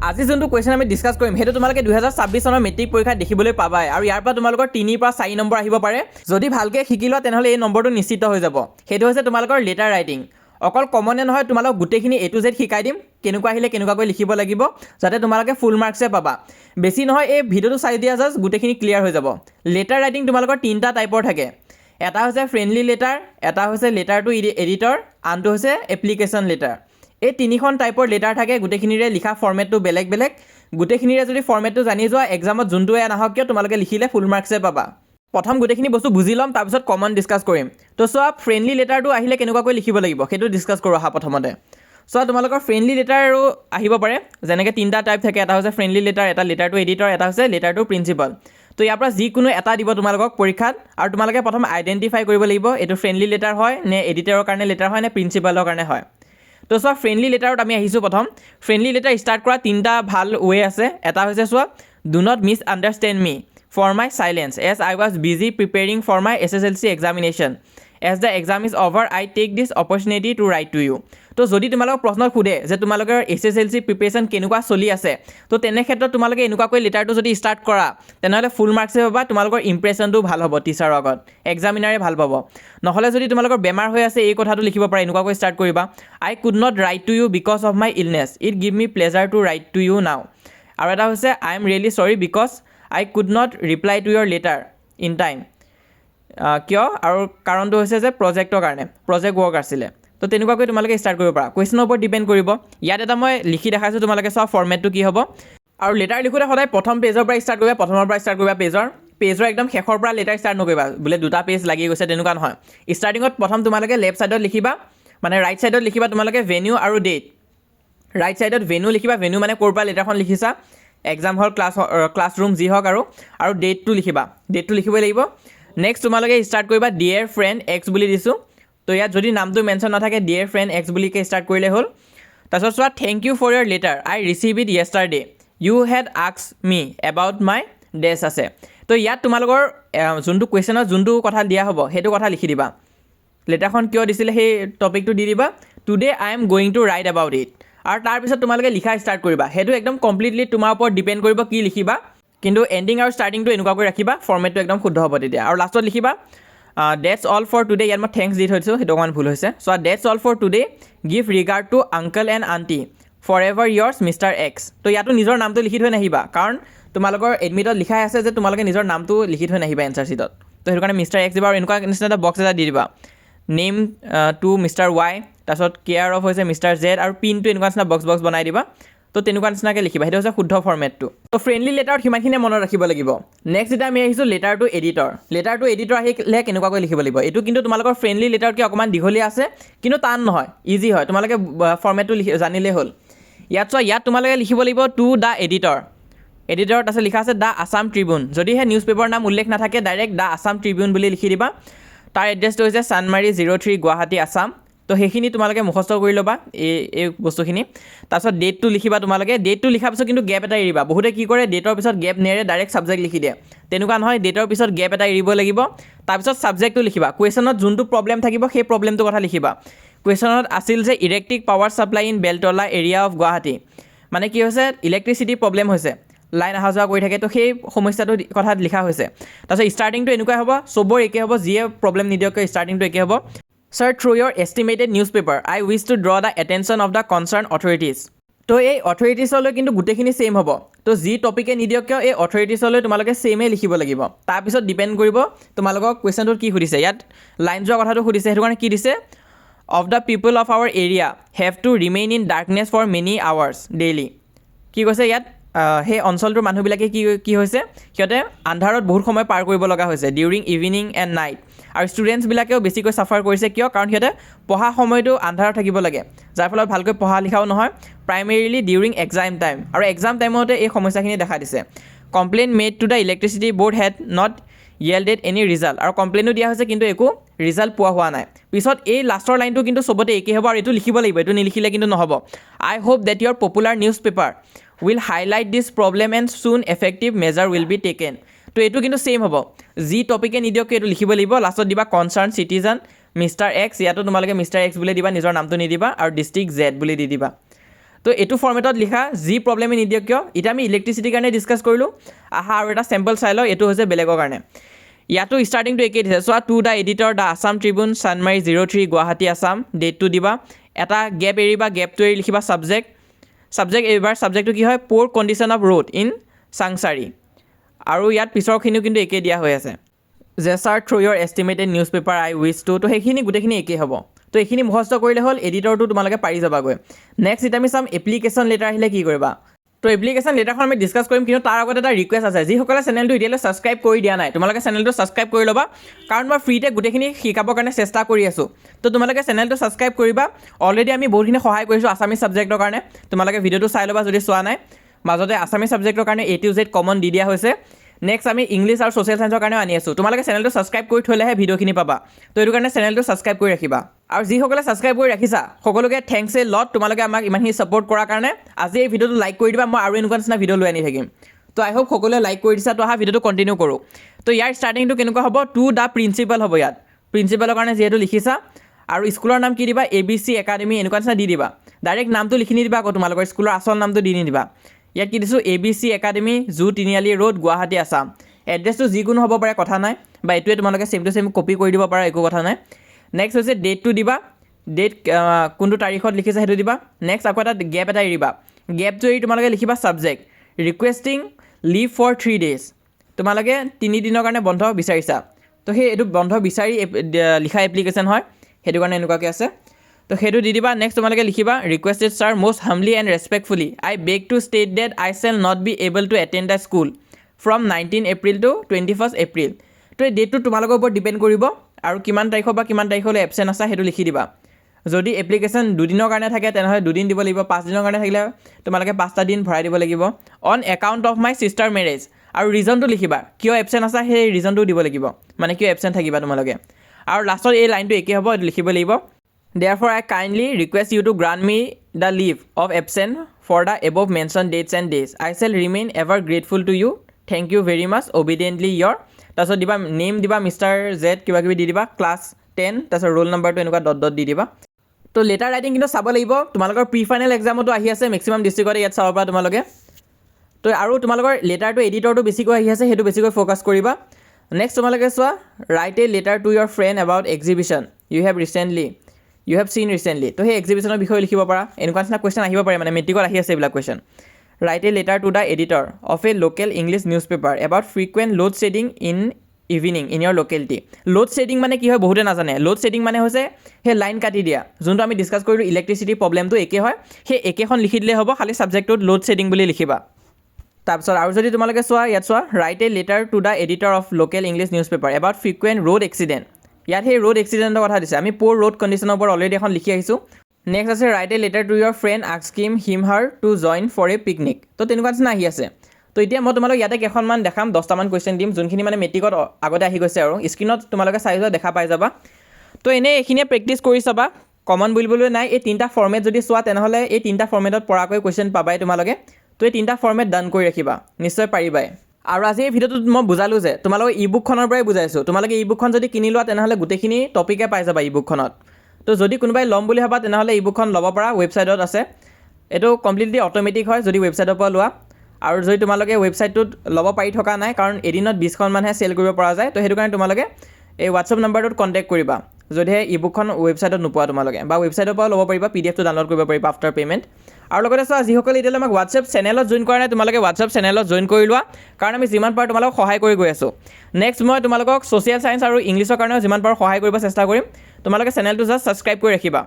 আজি যোনটো কুৱেশ্যন আমি ডিছকাছ কৰিম সেইটো তোমালোকে 2026 চনৰ মেট্ৰিক পৰীক্ষাত দেখিবলৈ পাবাই আৰু ইয়াৰ পৰা তোমালোকৰ 3 পৰা 4 নম্বৰ আহিব পাৰে যদি ভালকৈ শিকি লোৱা তেনেহ'লে এই নম্বৰটো নিশ্চিত হৈ যাব সেইটো হৈছে তোমালোকৰ লেটাৰ ৰাইটিং অকল কমনে নহয় তোমালোক গোটেইখিনি A to Z শিকাই দিম কেনেকুৱা আহিলে কেনেকুৱাকৈ লিখিব লাগিব যাতে তোমালোকে ফুল মাৰ্কছে পাবা বেছি নহয় এই ভিডিঅ'টো চাই দিয়া জাষ্ট গোটেইখিনি ক্লিয়াৰ হৈ যাব লেটাৰ ৰাইটিং তোমালোকৰ 3টা টাইপৰ থাকে এটা হৈছে ফ্ৰেণ্ডলি লেটাৰ এটা হৈছে লেটাৰ টু এডিটৰ আনটো হৈছে এপ্লিকেশ্যন লেটাৰ এই তিনিখন টাইপৰ লেটাৰ থাকে গোটেইখিনিৰে লিখা ফৰ্মেটটো বেলেগ বেলেগ গোটেইখিনিৰে যদি ফৰ্মেটটো জানি যোৱা এক্সামত যোনটোৱে নাহক কিয় তোমালোকে লিখিলে ফুল মাৰ্কছে পাবা প্ৰথম গোটেইখিনি বস্তু বুজি ল'ম তাৰপিছত কমন ডিছকাছ কৰিম তো চোৱা ফ্ৰেণ্ডলি লেটাৰটো আহিলে কেনেকুৱাকৈ লিখিব লাগিব সেইটো ডিছকাছ কৰোঁ অহা প্ৰথমতে চোৱা তোমালোকৰ ফ্ৰেণ্ডলি লেটাৰো আহিব পাৰে যেনেকৈ 3টা টাইপ থাকে এটা হৈছে ফ্ৰেণ্ডলি লেটাৰ এটা লেটাৰ টু এডিটৰ এটা হৈছে লেটাৰ টু প্ৰিন্সিপাল তো ইয়াৰ পৰা যিকোনো এটা দিব তোমালোকক পৰীক্ষাত আৰু তোমালোকে প্ৰথম আইডেণ্টিফাই কৰিব লাগিব এইটো ফ্ৰেণ্ডলি লেটাৰ হয় নে এডিটৰৰ কাৰণে লেটাৰ হয় নে প্ৰিন্সিপালৰ কাৰণে হয় তো চোৱা ফ্ৰেণ্ডলি লেটাৰত আমি আহিছোঁ প্ৰথম ফ্ৰেণ্ডলি লেটাৰ ষ্টাৰ্ট কৰা 3টা ভাল ৱে আছে এটা হৈছে চোৱা do not misunderstand me for my silence as I was busy preparing for my SSLC examination as the exam is over I take this opportunity to write to you তো যদি তোমালোকক প্ৰশ্নত সোধে যে তোমালোকৰ SSLC প্ৰিপেৰেশ্যন কেনেকুৱা চলি আছে তো তেনে ক্ষেত্ৰত তোমালোকে এনেকুৱাকৈ লেটাৰটো যদি ষ্টাৰ্ট কৰা তেনেহ'লে ফুল মাৰ্কছে পাবা তোমালোকৰ ইম্প্ৰেশ্যনটো ভাল হ'ব টিচাৰৰ আগত এক্সামিনাৰে ভাল পাব নহ'লে যদি তোমালোকৰ বেমাৰ হৈ আছে এই কথাটো লিখিব পাৰা এনেকুৱাকৈ ষ্টাৰ্ট কৰিবা I could not write to you because of my illness it give me pleasure to write to you now আৰু এটা হৈছে I am really sorry because I could not reply to your letter in time কিয় আৰু কাৰণটো হৈছে যে প্ৰজেক্টৰ কাৰণে প্ৰজেক্ট ৱৰ্ক আছিলে তো তেনেকুৱাকৈ তোমালোকে ষ্টাৰ্ট কৰিব পাৰা কুৱেশ্যনৰ ওপৰত ডিপেণ্ড কৰিব ইয়াত এটা মই লিখি দেখাইছোঁ তোমালোকে চোৱা ফৰ্মেটটো কি হ'ব আৰু লেটাৰ লিখোঁতে সদায় প্ৰথম পেজৰ পৰা ষ্টাৰ্ট কৰিবা প্ৰথমৰ পৰা ষ্টাৰ্ট কৰিবা পেজৰ একদম শেষৰ পৰা লেটাৰ ষ্টাৰ্ট নকৰিবা বোলে 2টা পেজ লাগি গৈছে তেনেকুৱা নহয় ষ্টাৰ্টিঙত প্ৰথম তোমালোকে লেফ্ট ছাইডত লিখিবা মানে ৰাইট ছাইডত লিখিবা তোমালোকে ভেনিউ আৰু ডেট ৰাইট ছাইডত ভেনিউ লিখিবা ভেনিউ মানে ক'ৰ পৰা লেটাৰখন লিখিছা এক্সাম হল ক্লাছৰুম যি হওক আৰু ডেটটো লিখিবা ডেটটো লিখিবই লাগিব নেক্সট তোমালোকে ষ্টাৰ্ট কৰিবা ডিয়াৰ ফ্ৰেণ্ড এক্স বুলি দিছোঁ তো ইয়াত যদি নামটো মেনশ্যন নাথাকে ডিয়াৰ ফ্ৰেণ্ড এক্স বুলিকৈ ষ্টাৰ্ট কৰিলে হ'ল তাৰপিছত চোৱা thank you for your letter I received it yesterday you had ask me about my days আছে তো ইয়াত তোমালোকৰ যোনটো কুৱেশ্যনত যোনটো কথা দিয়া হ'ব সেইটো কথা লিখি দিবা লেটাৰখন কিয় দিছিলে সেই টপিকটো দি দিবা today I am going to right about it আৰু তাৰপিছত তোমালোকে লিখা ষ্টাৰ্ট কৰিবা সেইটো একদম কমপ্লিটলি তোমাৰ ওপৰত ডিপেণ্ড কৰিব কি লিখিবা কিন্তু এণ্ডিং আৰু ষ্টাৰ্টিংটো এনেকুৱাকৈ ৰাখিবা ফৰ্মেটটো একদম শুদ্ধ হ'ব তেতিয়া আৰু লাষ্টত লিখিবা ডেটছ অল ফৰ টুডে ইয়াত মই থেংকছ দি থৈছোঁ সেইটো অকণমান ভুল হৈছে so' that's all for today give regard to uncle and aunty for ever yours mister X তো ইয়াতো নিজৰ নামটো লিখি থৈ নাহিবা কাৰণ তোমালোকৰ এডমিটত লিখাই আছে যে তোমালোকে নিজৰ নামটো লিখি থৈ নাহিবা এনচাৰ ছিটত তো সেইটো কাৰণে মিষ্টাৰ এক্স দিবা আৰু এনেকুৱা নিচিনা এটা বক্স এটা দি দিবা নেম টু মিষ্টাৰ ৱাই তাৰপিছত কেয়াৰ অফ হৈছে মিষ্টাৰ জেড আৰু পিনটো এনেকুৱা নিচিনা বক্স বনাই দিবা তো তেনেকুৱা নিচিনাকৈ লিখিবা সেইটো হৈছে শুদ্ধ ফৰ্মেটটো তো ফ্ৰেণ্ডলি লেটাৰত সিমানখিনিয়ে মনত ৰাখিব লাগিব নেক্সট যেতিয়া আমি আহিছোঁ লেটাৰ টু এডিটৰ আহিলে কেনেকুৱাকৈ লিখিব লাগিব এইটো কিন্তু তোমালোকৰ ফ্ৰেণ্ডলি লেটাৰতকৈ অকণমান দীঘলীয়া আছে কিন্তু টান নহয় ইজি হয় তোমালোকে ফৰ্মেটটো জানিলেই হ'ল ইয়াত চোৱা ইয়াত তোমালোকে লিখিব লাগিব টু দ্য এডিটৰত আছে লিখা আছে দ্য আছাম ট্ৰিবিউন যদিহে নিউজ পেপাৰৰ নাম উল্লেখ নাথাকে ডাইৰেক্ট দ্য আছাম ট্ৰিবিউন বুলি লিখি দিবা তাৰ এড্ৰেছটো হৈছে চানমাৰী 03 গুৱাহাটী আছাম তো সেইখিনি তোমালোকে মুখস্থ কৰি ল'বা এই বস্তুখিনি তাৰপিছত ডেটটো লিখিবা তোমালোকে ডেটটো লিখাৰ পিছত কিন্তু গেপ এটা এৰিবা বহুতে কি কৰে ডেটৰ পিছত গেপ নেৰে ডাইৰেক্ট ছাবজেক্ট লিখি দিয়ে তেনেকুৱা নহয় ডেটৰ পিছত গেপ এটা এৰিব লাগিব তাৰপিছত ছাবজেক্টটো লিখিবা কুৱেশ্যনত যোনটো প্ৰব্লেম থাকিব সেই প্ৰব্লেমটোৰ কথা লিখিবা কুৱেশ্যনত আছিল যে electric power supply in Beltola area of Guwahati মানে কি হৈছে ইলেক্ট্ৰিচিটি প্ৰব্লেম হৈছে লাইন অহা যোৱা কৰি থাকে তো সেই সমস্যাটোৰ কথা লিখা হৈছে তাৰপিছত ষ্টাৰ্টিংটো এনেকুৱাই হ'ব চবৰ একে হ'ব যিয়ে প্ৰব্লেম নিদিয়ক ষ্টাৰ্টিংটো একে হ'ব Sir, through your estimated newspaper, I wish to draw the attention of the concerned authorities. তো এই অথৰিটিছলৈ কিন্তু গোটেইখিনি ছেইম হ'ব তো যি টপিকে নিদিয়ক কিয় এই অথৰিটিছলৈ তোমালোকে ছেইমেই লিখিব লাগিব তাৰপিছত ডিপেণ্ড কৰিব তোমালোকক কুৱেশ্যনটোত কি সুধিছে ইয়াত লাইন যোৱা কথাটো সুধিছে সেইটো কাৰণে কি দিছে of the people of our area have to remain in darkness for many hours daily কি কৈছে ইয়াত সেই অঞ্চলটোৰ মানুহবিলাকে কি হৈছে সিহঁতে আন্ধাৰত বহুত সময় পাৰ কৰিব লগা হৈছে ডিউৰিং ইভিনিং এণ্ড নাইট আৰু ষ্টুডেণ্টছবিলাকেও বেছিকৈ চাফাৰ কৰিছে কিয় কাৰণ সিহঁতে পঢ়া সময়টো আন্ধাৰত থাকিব লাগে যাৰ ফলত ভালকৈ পঢ়া লিখাও নহয় প্ৰাইমেৰিলি ডিউৰিং এক্সাম টাইম আৰু এক্সাম টাইমতে এই সমস্যাখিনি দেখা দিছে complain made to the electricity board had not yielded any result আৰু কমপ্লেইনো দিয়া হৈছে কিন্তু একো ৰিজাল্ট পোৱা হোৱা নাই পিছত এই লাষ্টৰ লাইনটো কিন্তু চবতে একেই হ'ব আৰু এইটো লিখিব লাগিব এইটো নিলিখিলে কিন্তু নহ'ব I hope that your popular news paper will highlight this problem and soon effective measure will be taken তো এইটো কিন্তু সেম হ'ব যি টপিকে নিদিয়ক এইটো লিখিব লাগিব লাষ্টত দিবা কনচাৰ্ন চিটিজেন মিষ্টাৰ এক্স ইয়াতো তোমালোকে মিষ্টাৰ এক্স বুলি দিবা নিজৰ নামটো নিদিবা আৰু ডিষ্ট্ৰিক্ট জেড বুলি দি দিবা তো এইটো ফৰ্মেটত লিখা যি প্ৰব্লেমে নিদিয়ক কিয় এতিয়া আমি ইলেক্ট্ৰিচিটিৰ কাৰণে ডিছকাছ কৰিলোঁ আহা আৰু এটা চেম্পল চাই লওঁ এইটো হৈছে বেলেগৰ কাৰণে ইয়াতো ষ্টাৰ্টিংটো একেই দিছে চোৱা to the editor the Assam Tribune Chandmari 03 Guwahati Assam ডেটটো দিবা এটা গেপ এৰিবা গেপটো এৰি লিখিবা ছাবজেক্ট এইবাৰ ছাবজেক্টটো কি হয় poor condition of road in Changsari আৰু ইয়াত পিছৰখিনিও কিন্তু একেই দিয়া হৈ আছে যে sir through your esteemed news paper I wish to তো সেইখিনি গোটেইখিনি একেই হ'ব তো এইখিনি মুখস্থ কৰিলে হ'ল এডিটৰটো তোমালোকে পাৰি যাবাগৈ নেক্সট এতিয়া আমি চাম এপ্লিকেশ্যন লেটাৰ আহিলে কি কৰিবা তো এপ্লিকেশ্যন লেটাৰখন আমি ডিছকাছ কৰিম কিন্তু তাৰ আগত এটা ৰিকুৱেষ্ট আছে যিসকলে চেনেলটো এতিয়ালৈ ছাবস্ক্ৰাইব কৰি দিয়া নাই তোমালোকে চেনেলটো ছাবস্ক্ৰাইব কৰি ল'বা কাৰণ মই ফ্ৰীতে গোটেইখিনি শিকাবৰ কাৰণে চেষ্টা কৰি আছোঁ তো তোমালোকে চেনেলটো ছাবস্ক্ৰাইব কৰিবা অলৰেডি আমি বহুতখিনি সহায় কৰিছোঁ আছামিজ ছাবজেক্টৰ কাৰণে তোমালোকে ভিডিঅ'টো চাই ল'বা যদি চোৱা নাই মাজতে আছামিজ ছাবজেক্টৰ কাৰণে A to Z কমন দি দিয়া হৈছে নেক্সট আমি ইংলিছ আৰু ছ'চিয়েল ছায়েন্সৰ কাৰণেও আনি আছোঁ তোমালোকে চেনেলটো ছাবস্ক্ৰাইব কৰি থ'লেহে ভিডিঅ'খিনি পাবা তো এইটো কাৰণে চেনেলটো ছাবস্ক্ৰাইব কৰি ৰাখিবা আৰু যিসকলে ছাবস্ক্ৰাইব কৰি ৰাখিছা সকলোকে থেংকছ এ লট তোমালোকে আমাক ইমানখিনি ছাপোৰ্ট কৰাৰ কাৰণে আজি এই ভিডিঅ'টো লাইক কৰি দিবা মই আৰু এনেকুৱা নিচিনা ভিডিঅ' লৈ আনি থাকিম তো আই হোপ সকলোৱে লাইক কৰি দিছা তো অহা ভিডিঅ'টো কণ্টিনিউ কৰোঁ তো ইয়াৰ ষ্টাৰ্টিংটো কেনেকুৱা হ'ব টু দ্য প্ৰিন্সিপাল হ'ব ইয়াত প্ৰিন্সিপালৰ কাৰণে যিহেতু লিখিছা আৰু স্কুলৰ নাম কি দিবা ABC একাডেমি এনেকুৱা নিচিনা দি দিবা ডাইৰেক্ট নামটো লিখি নিদিবা আকৌ তোমালোকৰ স্কুলৰ আচল নামটো দি নিদিবা ইয়াত কি দিছোঁ ABC একাডেমি জু তিনিআলি ৰোড গুৱাহাটী আছাম এড্ৰেছটো যিকোনো হ'ব পাৰে কথা নাই বা এইটোৱে তোমালোকে ছেম টু ছেম কপি কৰি দিব পাৰা একো কথা নাই নেক্সট হৈছে ডেটটো দিবা ডেট কোনটো তাৰিখত লিখিছা সেইটো দিবা নেক্সট আকৌ এটা গেপ এটা এৰিবা গেপটো এৰি তোমালোকে লিখিবা ছাবজেক্ট ৰিকুৱেষ্টিং লিভ ফৰ 3 days তোমালোকে 3 দিনৰ কাৰণে বন্ধ বিচাৰিছা তো সেই এইটো বন্ধ বিচাৰি লিখা এপ্লিকেশ্যন হয় সেইটো কাৰণে এনেকুৱাকৈ আছে তো সেইটো দি দিবা নেক্সট তোমালোকে লিখিবা requested sir most humbly and respectfully I beg to state that I shall not be able to attend the school from 19 April to 21 April তো এই ডেটটো তোমালোকৰ ওপৰত ডিপেণ্ড কৰিব আৰু কিমান তাৰিখৰ বা কিমান তাৰিখলৈ এবচেণ্ট আছে সেইটো লিখি দিবা যদি এপ্লিকেশ্যন 2 দিনৰ কাৰণে থাকে তেনেহ'লে 2 দিন দিব লাগিব 5 দিনৰ কাৰণে থাকিলে তোমালোকে 5টা দিন ভৰাই দিব লাগিব on account of my sister marriage আৰু ৰিজনটো লিখিবা কিয় এবচেণ্ট আছে সেই ৰিজনটো দিব লাগিব মানে কিয় এবচেণ্ট থাকিবা তোমালোকে আৰু লাষ্টত এই লাইনটো একেই হ'ব এইটো লিখিব লাগিব Therefore, I kindly request you to grant me the leave of absence for the above mentioned dates and days. I shall remain ever grateful to you. Thank you very much. Obediently your. তাৰপিছত দিবা name দিবা mister Z কিবা কিবি দি দিবা class 10 তাৰপিছত roll নম্বৰটো এনেকুৱা dot dot দি দিবা তো লেটাৰ ৰাইটিং কিন্তু চাব লাগিব তোমালোকৰ প্ৰি ফাইনেল এক্সামতো আহি আছে মেক্সিমাম ডিষ্ট্ৰিক্টতে ইয়াত চাব পৰা তোমালোকে তো আৰু তোমালোকৰ লেটাৰটো এডিটৰটো বেছিকৈ আহি আছে সেইটো বেছিকৈ ফ'কাছ কৰিবা নেক্সট তোমালোকে চোৱা write a letter to your friend about exhibition you have seen recently তো সেই এক্সিবিশ্যনৰ বিষয়ে লিখিব পাৰা এনেকুৱা নিচিনা কুৱেশ্যন আহিব পাৰে মানে মেট্ৰিকত আহি আছে এইবিলাক question write a letter to the editor of a local English newspaper about frequent load shedding in evening in your locality load shedding মানে কি হয় বহুতে নাজানে লোড শ্বেডিং মানে হৈছে সেই লাইন কাটি দিয়া যোনটো আমি ডিছকাছ কৰিলোঁ ইলেক্ট্ৰিচিটিৰ প্ৰব্লেমটো একে হয় সেই একেখন লিখি দিলে হ'ব খালি ছাবজেক্টটোত লোড শ্বেডিং বুলি লিখিবা তাৰপিছত আৰু যদি তোমালোকে চোৱা ইয়াত চোৱা write a letter to the editor of local English newspaper about frequent road accident ইয়াত সেই ৰোড এক্সিডেণ্টৰ কথা দিছে আমি প'ৰ ৰোড কণ্ডিশ্যনৰ ওপৰত অলৰেডি এখন লিখি আহিছোঁ নেক্সট আছে write a letter to your friend asking him her to join for a picnic তো তেনেকুৱা নিচিনা আহি আছে তো এতিয়া মই তোমালোক ইয়াতে কেইখনমান দেখাম 10টামান কুৱেশ্যন দিম যোনখিনি মানে মেট্ৰিকত আগতে আহি গৈছে আৰু স্ক্ৰীণত তোমালোকে চাই যোৱা দেখা পাই যাবা তো এনেই এইখিনিয়ে প্ৰেক্টিছ কৰি চাবা কমন বুলিবলৈ নাই এই 3টা ফৰ্মেট যদি চোৱা তেনেহ'লে এই 3টা ফৰ্মেটত পৰাকৈ কুৱেশ্যন পাবাই তোমালোকে তো এই 3টা ফৰ্মেট ডান কৰি ৰাখিবা নিশ্চয় পাৰিবাই আৰু আজি এই ভিডিঅ'টোত মই বুজালোঁ যে তোমালোকে ই বুকখনৰ পৰাই বুজাইছোঁ তোমালোকে ই বুকখন যদি কিনি লোৱা তেনেহ'লে গোটেইখিনি টপিকে পাই যাবা ই বুকখনত তো যদি কোনোবাই ল'ম বুলি ভাবা তেনেহ'লে ই বুকখন ল'ব পৰা ৱেবছাইটত আছে এইটো কমপ্লিটলি অট'মেটিক হয় যদি ৱেবছাইটৰ পৰা লোৱা আৰু যদি তোমালোকে ৱেবছাইটটোত ল'ব পাৰি থকা নাই কাৰণ এদিনত 20খন মানহে চেল কৰিব পৰা যায় তো সেইটো কাৰণে তোমালোকে এই হোৱাটছআপ নম্বৰটোত কণ্টেক্ট কৰিবা যদিহে ই বুকখন ৱেবছাইটত নোপোৱা তোমালোকে বা ৱেবছাইটৰ পৰা ল'ব পাৰিবা PDF টো ডাউনলোড কৰিব পাৰিবা আফটাৰ পে'মেণ্ট আৰু লগতে চোৱা যিসকলে এতিয়ালৈ আমাক হোৱাটছআপ চেনেলত জইন কৰা নাই তোমালোকে হোৱাটছআপ চেনেলত জইন কৰি লোৱা কাৰণ আমি যিমান পাৰোঁ তোমালোকক সহায় কৰি গৈ আছোঁ নেক্সট মই তোমালোকক ছ'চিয়েল ছায়েন্স আৰু ইংলিছৰ কাৰণেও যিমান পাৰোঁ সহায় কৰিব চেষ্টা কৰিম তোমালোকে চেনেলটো জাষ্ট ছাবস্ক্ৰাইব কৰি ৰাখিবা